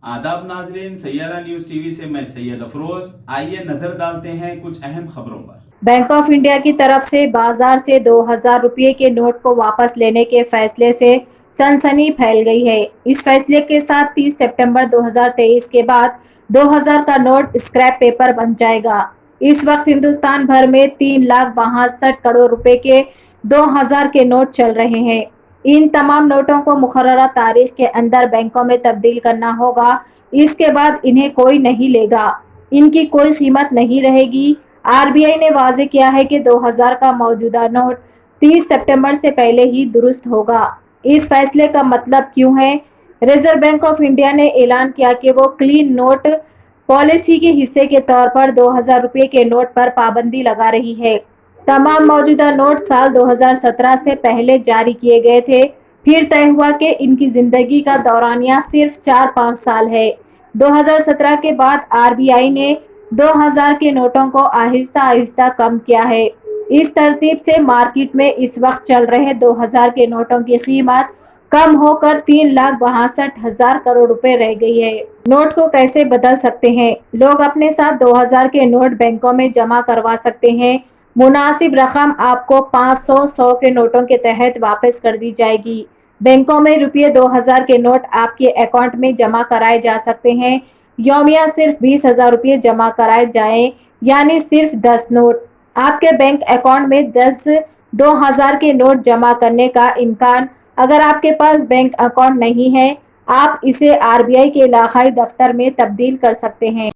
आदाब नाजरीन, Saiyaara news TV से मैं सैयद अफरोज। आइए नजर डालते हैं कुछ अहम खबरों पर। बैंक ऑफ इंडिया की तरफ से बाजार से 2000 रुपये के नोट को वापस लेने के फैसले से सनसनी फैल गई है। इस फैसले के साथ 30 सितंबर 2023 के बाद 2000 का नोट स्क्रैप पेपर बन जाएगा। इस वक्त हिंदुस्तान भर में 3,62 करोड़ रुपए के 2000 के नोट चल रहे हैं। इन तमाम नोटों को मुकर्ररा तारीख के अंदर बैंकों में तब्दील करना होगा। इसके बाद इन्हें कोई नहीं लेगा, इनकी कोई कीमत नहीं रहेगी। आरबीआई ने वाजे किया है कि 2000 का मौजूदा नोट 30 सितंबर से पहले ही दुरुस्त होगा। इस फैसले का मतलब क्यों है? रिजर्व बैंक ऑफ इंडिया ने ऐलान किया कि वो क्लीन नोट पॉलिसी के हिस्से के तौर पर 2000 रुपये के नोट पर पाबंदी लगा रही है। तमाम मौजूदा नोट साल 2017 से पहले जारी किए गए थे। फिर तय हुआ कि इनकी जिंदगी का दौरानिया सिर्फ 4-5 साल है। 2017 के बाद आरबीआई ने 2000 के नोटों को आहिस्ता आहिस्ता कम किया है। इस तरतीब से मार्केट में इस वक्त चल रहे 2000 के नोटों की कीमत कम होकर 3,62,000 करोड़ रुपए रह गई है। नोट को कैसे बदल सकते हैं? लोग अपने साथ 2000 के नोट बैंकों में जमा करवा सकते हैं। मुनासिब रकम आपको 500, 100 के नोटों के तहत वापस कर दी जाएगी। बैंकों में रुपये 2000 के नोट आपके अकाउंट में जमा कराए जा सकते हैं। यौमिया सिर्फ 20,000 रुपये जमा कराए जाएं, यानी सिर्फ 10 नोट। आपके बैंक अकाउंट में 10 2000 के नोट जमा करने का इम्कान। अगर आपके पास बैंक अकाउंट नहीं है, आप इसे आरबीआई के इलाकाई दफ्तर में तब्दील कर सकते हैं।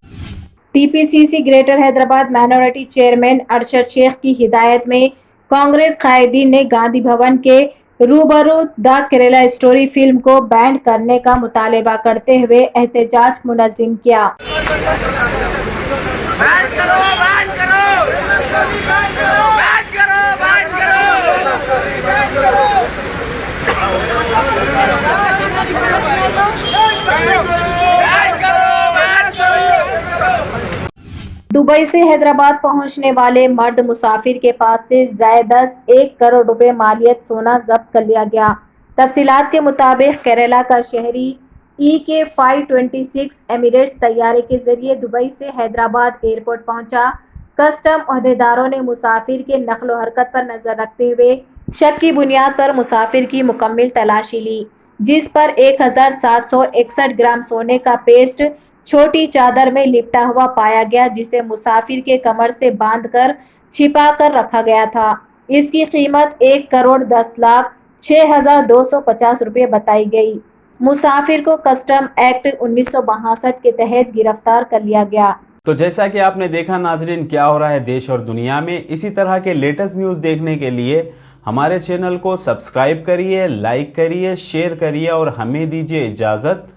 TPCC greater Hyderabad minority chairman Arshad Sheikh की हिदायत में कांग्रेस कायदीन ने गांधी भवन के रूबरू द केरला स्टोरी फिल्म को बैन करने का मुतालबा करते हुए एहतजाज मुनज़्ज़म किया। दुबई से हैदराबाद पहुंचने वाले मर्द मुसाफिर के पास से ज़ायदस 1 करोड़ रुपए मालियत सोना जब्त कर लिया गया। तफसीलात के मुताबिक केरला का शहरी EK 526 एमिरेट्स तैयारे के जरिए दुबई से हैदराबाद एयरपोर्ट पहुंचा। कस्टम अहदेदारों ने मुसाफिर के नक्लो हरकत पर नजर रखते हुए शक की बुनियाद पर मुसाफिर की मुकम्मल तलाशी ली, जिस पर 1761 ग्राम सोने का पेस्ट छोटी चादर में लिपटा हुआ पाया गया, जिसे मुसाफिर के कमर से बांधकर छिपा कर रखा गया था। इसकी कीमत 1,10,06,250 रुपये बताई गई। मुसाफिर को कस्टम एक्ट 1962 के तहत गिरफ्तार कर लिया गया। तो जैसा कि आपने देखा नाजरीन, क्या हो रहा है देश और दुनिया में। इसी तरह के लेटेस्ट न्यूज़ देखने के लिए हमारे चैनल को सब्सक्राइब करिए, लाइक करिए, शेयर करिए और हमें दीजिए इजाज़त।